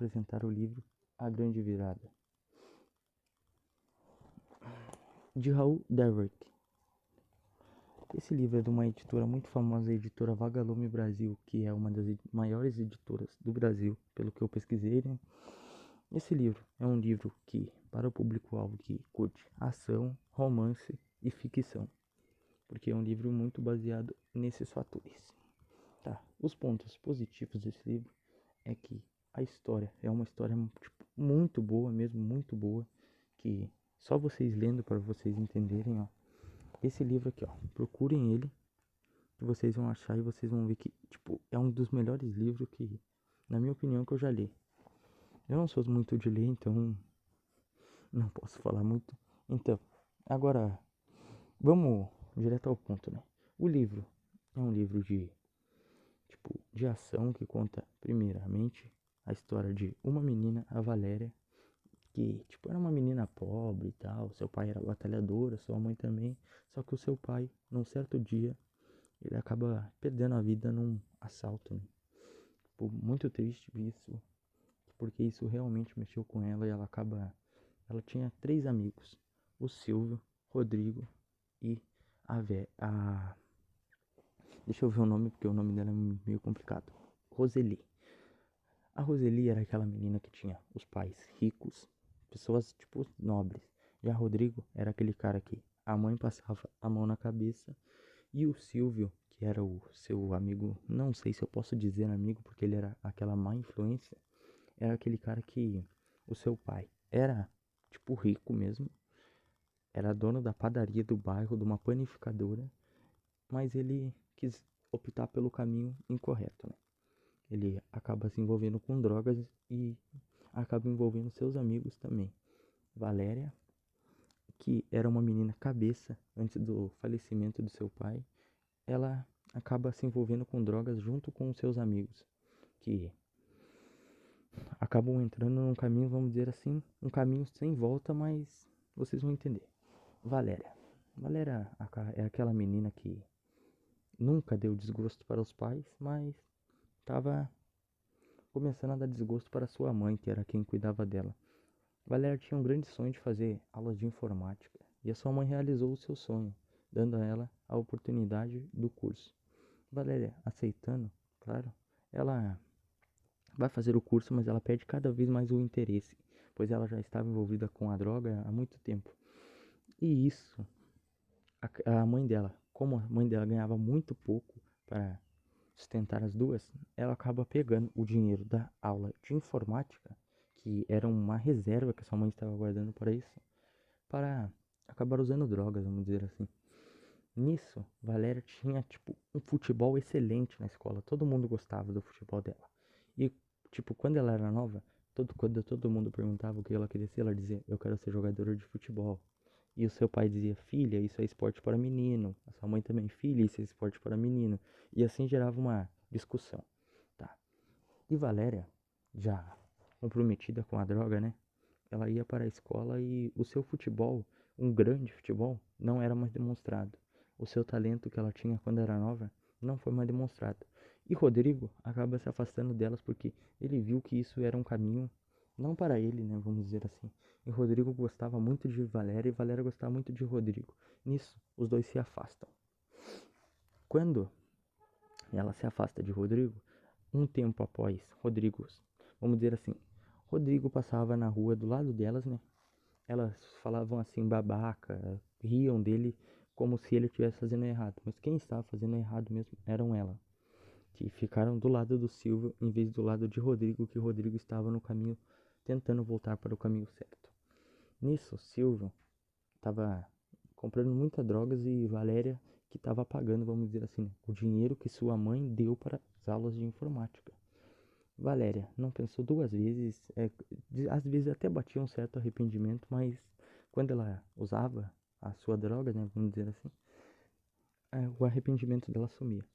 apresentar o livro A Grande Virada, de Raul Derrick. Esse livro é de uma editora muito famosa, a editora Vagalume Brasil, que é uma das maiores editoras do Brasil, pelo que eu pesquisei, né? Esse livro é um livro que, para o público-alvo que curte ação, romance e ficção, porque é um livro muito baseado nesses fatores. Tá. Os pontos positivos desse livro é que a história é uma história muito boa mesmo, muito boa, que só vocês lendo para vocês entenderem, ó. Esse livro aqui, ó, procurem ele, que vocês vão achar e vocês vão ver que, é um dos melhores livros que, na minha opinião, que eu já li. Eu não sou muito de ler, então não posso falar muito. Então, agora, vamos direto ao ponto, né? O livro é um livro de ação que conta, primeiramente, a história de uma menina, a Valéria, que, era uma menina pobre e tal. Seu pai era batalhador, sua mãe também. Só que o seu pai, num certo dia, ele acaba perdendo a vida num assalto, né? Muito triste isso, porque isso realmente mexeu com ela e ela tinha 3 amigos: o Silvio, Rodrigo e a deixa eu ver o nome, porque o nome dela é meio complicado. Roseli. A Roseli era aquela menina que tinha os pais ricos, pessoas nobres. Já Rodrigo era aquele cara que a mãe passava a mão na cabeça. E o Silvio, que era o seu amigo, não sei se eu posso dizer amigo, porque ele era aquela má influência, era aquele cara que o seu pai era rico mesmo, era dono da padaria do bairro, de uma panificadora, mas ele quis optar pelo caminho incorreto, né? Ele acaba se envolvendo com drogas e acaba envolvendo seus amigos também. Valéria, que era uma menina cabeça antes do falecimento do seu pai, ela acaba se envolvendo com drogas junto com os seus amigos, que acabam entrando num caminho, vamos dizer assim, um caminho sem volta, mas vocês vão entender. Valéria. Valéria é aquela menina que nunca deu desgosto para os pais, mas estava começando a dar desgosto para sua mãe, que era quem cuidava dela. Valéria tinha um grande sonho de fazer aulas de informática, e a sua mãe realizou o seu sonho, dando a ela a oportunidade do curso. Valéria, aceitando, claro, ela vai fazer o curso, mas ela perde cada vez mais o interesse, pois ela já estava envolvida com a droga há muito tempo. E isso, a mãe dela, como a mãe dela ganhava muito pouco para sustentar as duas, ela acaba pegando o dinheiro da aula de informática, que era uma reserva que sua mãe estava guardando para isso, para acabar usando drogas, vamos dizer assim. Nisso, Valéria tinha um futebol excelente na escola. Todo mundo gostava do futebol dela. E quando ela era nova, quando todo mundo perguntava o que ela queria ser, ela dizia: eu quero ser jogadora de futebol. E o seu pai dizia: filha, isso é esporte para menino. A sua mãe também: filha, isso é esporte para menino. E assim gerava uma discussão, tá? E Valéria, já comprometida com a droga, né? Ela ia para a escola e o seu futebol, um grande futebol, não era mais demonstrado. O seu talento que ela tinha quando era nova não foi mais demonstrado. E Rodrigo acaba se afastando delas porque ele viu que isso era um caminho não para ele, né, vamos dizer assim. E Rodrigo gostava muito de Valéria e Valéria gostava muito de Rodrigo. Nisso, os dois se afastam. Quando ela se afasta de Rodrigo, um tempo após, vamos dizer assim, Rodrigo passava na rua do lado delas, né? Elas falavam assim, babaca, riam dele como se ele estivesse fazendo errado. Mas quem estava fazendo errado mesmo eram elas, que ficaram do lado do Silvio em vez do lado de Rodrigo, que Rodrigo estava no caminho, tentando voltar para o caminho certo. Nisso, Silvio estava comprando muitas drogas e Valéria que estava pagando, vamos dizer assim, o dinheiro que sua mãe deu para as aulas de informática. Valéria não pensou 2 vezes, às vezes até batia um certo arrependimento, mas quando ela usava a sua droga, né, vamos dizer assim, o arrependimento dela sumia,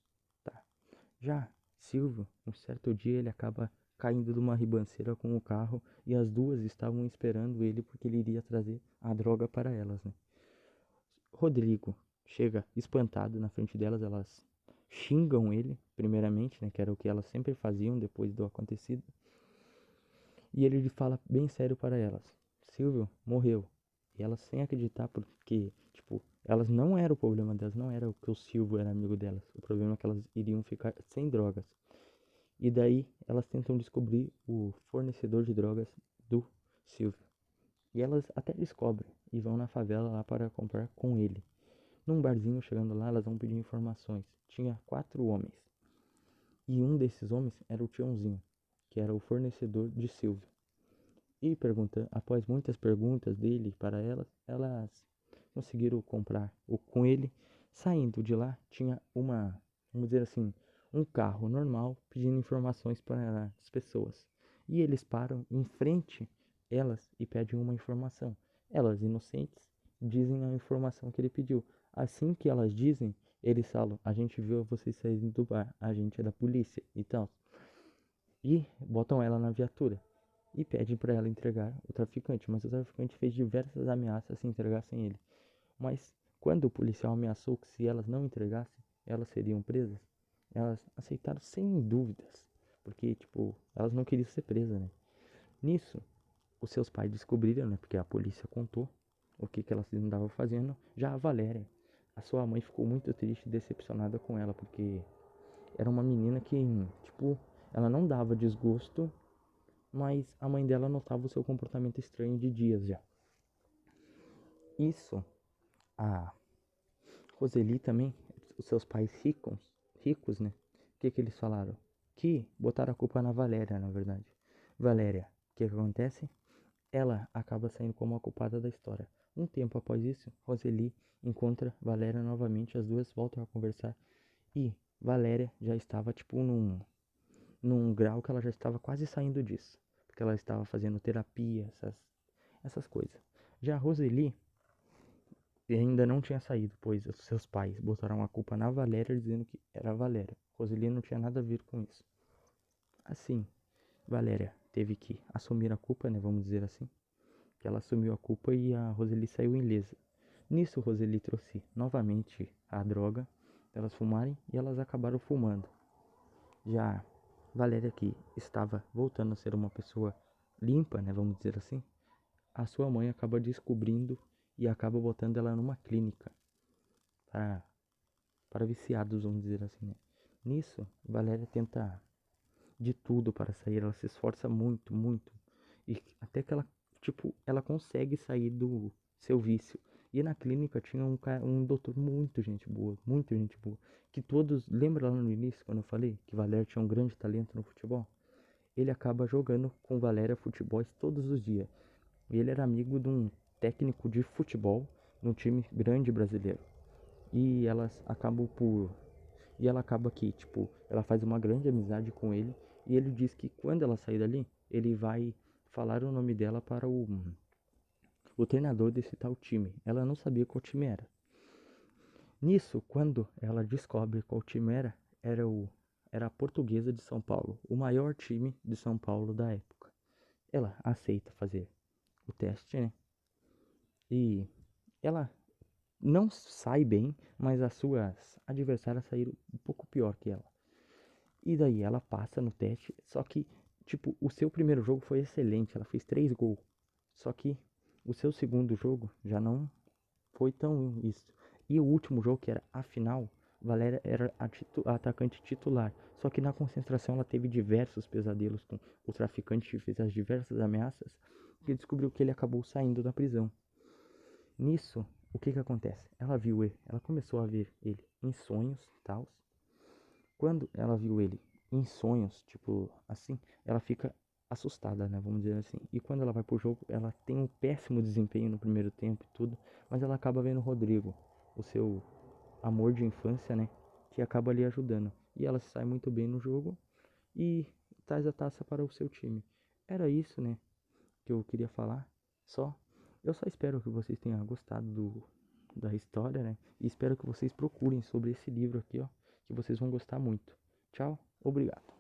tá? Já Silvio, um certo dia ele acaba caindo de uma ribanceira com o carro e as duas estavam esperando ele porque ele iria trazer a droga para elas, né? Rodrigo chega espantado na frente delas, elas xingam ele, primeiramente, né, que era o que elas sempre faziam depois do acontecido. E ele fala bem sério para elas: Silvio morreu. E elas sem acreditar, porque, tipo, elas não era o problema delas, não era o que o Silvio era amigo delas. O problema é que elas iriam ficar sem drogas. E daí elas tentam descobrir o fornecedor de drogas do Silvio. E elas até descobrem e vão na favela lá para comprar com ele. Num barzinho, chegando lá, elas vão pedir informações. Tinha 4 homens. E um desses homens era o Tiãozinho, que era o fornecedor de Silvio. E após muitas perguntas dele para elas, elas conseguiram comprar com ele. Saindo de lá, tinha vamos dizer assim, um carro normal pedindo informações para as pessoas. E eles param em frente elas e pedem uma informação. Elas, inocentes, dizem a informação que ele pediu. Assim que elas dizem, eles falam: a gente viu vocês saindo do bar, a gente é da polícia e tal. E botam ela na viatura e pedem para ela entregar o traficante, mas o traficante fez diversas ameaças se entregassem ele. Mas quando o policial ameaçou que se elas não entregassem, elas seriam presas, elas aceitaram sem dúvidas, porque tipo, elas não queriam ser presas, né? Nisso, os seus pais descobriram, né, porque a polícia contou o que elas andavam fazendo. Já a Valéria, a sua mãe, ficou muito triste e decepcionada com ela, porque era uma menina que, tipo, ela não dava desgosto, mas a mãe dela notava o seu comportamento estranho de dias já. Isso, a Roseli também, os seus pais ricos, né? O que eles falaram? Que botaram a culpa na Valéria, na verdade. Valéria, o que acontece? Ela acaba saindo como a culpada da história. Um tempo após isso, Roseli encontra Valéria novamente, as duas voltam a conversar e Valéria já estava tipo num grau que ela já estava quase saindo disso, porque ela estava fazendo terapia, essas coisas. Já a Roseli ainda não tinha saído, pois os seus pais botaram a culpa na Valéria, dizendo que era a Valéria. Roseli não tinha nada a ver com isso. Assim, Valéria teve que assumir a culpa, né, vamos dizer assim, que ela assumiu a culpa e a Roseli saiu ilesa. Nisso, Roseli trouxe novamente a droga, elas fumarem e elas acabaram fumando. Já Valéria, que estava voltando a ser uma pessoa limpa, né, vamos dizer assim, a sua mãe acaba descobrindo e acaba botando ela numa clínica para, para viciados, vamos dizer assim, né. Nisso, Valéria tenta de tudo para sair, ela se esforça muito, muito, e até que ela, tipo, ela consegue sair do seu vício. E na clínica tinha um doutor muito gente boa, que todos, lembra lá no início quando eu falei que Valéria tinha um grande talento no futebol? Ele acaba jogando com Valéria futebol todos os dias. E ele era amigo de um técnico de futebol num time grande brasileiro. E elas acabam por e ela acaba que, tipo, ela faz uma grande amizade com ele. E ele diz que quando ela sair dali, ele vai falar o nome dela para o treinador desse tal time. Ela não sabia qual time era. Nisso, quando ela descobre qual time era a Portuguesa de São Paulo, o maior time de São Paulo da época. Ela aceita fazer o teste, né? E ela não sai bem, mas as suas adversárias saíram um pouco pior que ela. E daí ela passa no teste, só que, tipo, o seu primeiro jogo foi excelente, ela fez 3 gols. Só que o seu segundo jogo já não foi tão isso. E o último jogo, que era a final, Valéria era a atacante titular. Só que na concentração ela teve diversos pesadelos com o traficante que fez as diversas ameaças, que descobriu que ele acabou saindo da prisão. Nisso, o que acontece? Ela começou a ver ele em sonhos, tal. Quando ela viu ele em sonhos, tipo assim, ela fica assustada, né? Vamos dizer assim. E quando ela vai pro jogo, ela tem um péssimo desempenho no primeiro tempo e tudo, mas ela acaba vendo o Rodrigo, o seu amor de infância, né? Que acaba ali ajudando. E ela sai muito bem no jogo e traz a taça para o seu time. Era isso, né? Que eu queria falar. Só. Eu só espero que vocês tenham gostado da história, né? E espero que vocês procurem sobre esse livro aqui, ó, que vocês vão gostar muito. Tchau, obrigado.